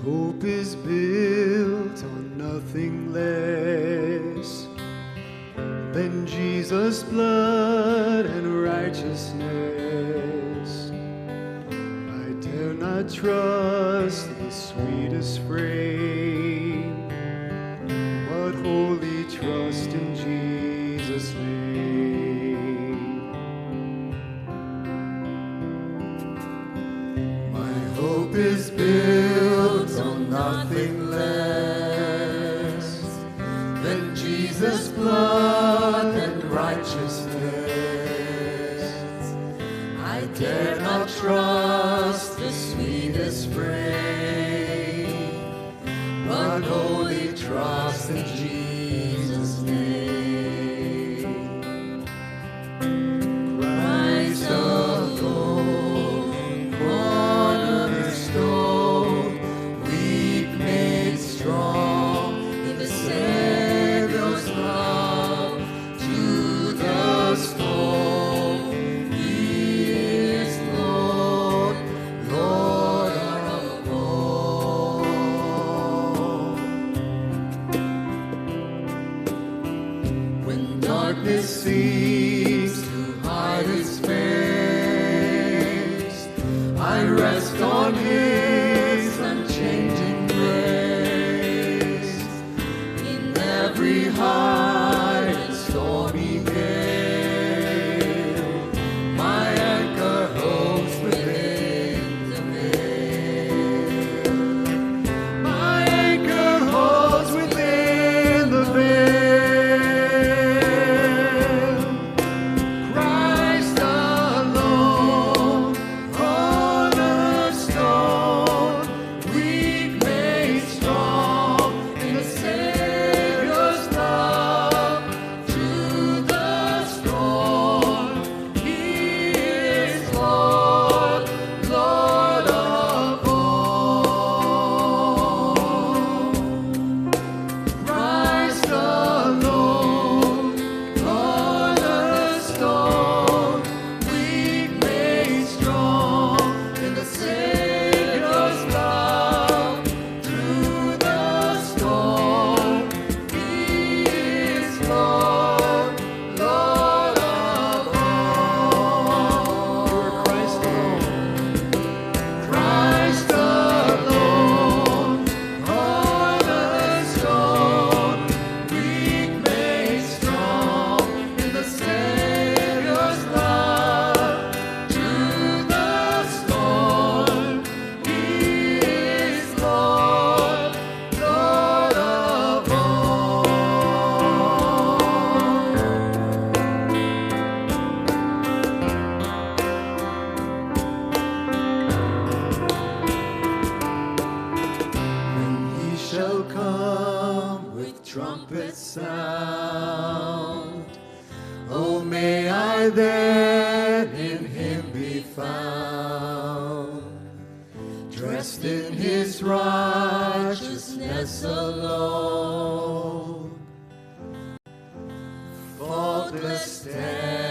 hope is built on nothing less than Jesus' blood and righteousness. I dare not trust the sweetest frame, but wholly trust in Jesus' name. My hope is built on nothing less than Jesus' blood and righteousness. I dare not trust the sweetest frame, but wholly trust in Jesus' name. Christ alone, cornerstone, weak made strong in the Savior's love to the stone. He is Lord, Lord of all. When darkness seems to hide its face, I rest on His unchanging grace. In every high and stormy gale, my anchor holds within the veil. My anchor holds within the veil. Christ alone, cornerstone, weak made strong in the Savior's love to the storm. He is Lord, Lord of all. Christ alone, cornerstone, weak made strong in the Savior's love through the storm. He is Lord, Lord of all. Christ alone, Christ alone, cornerstone, weak made strong in the Savior's love to the storm. He is Lord, Lord of all. When He shall come with trumpet sound, oh, may I then in Him be found, dressed in His righteousness alone, faultless stand.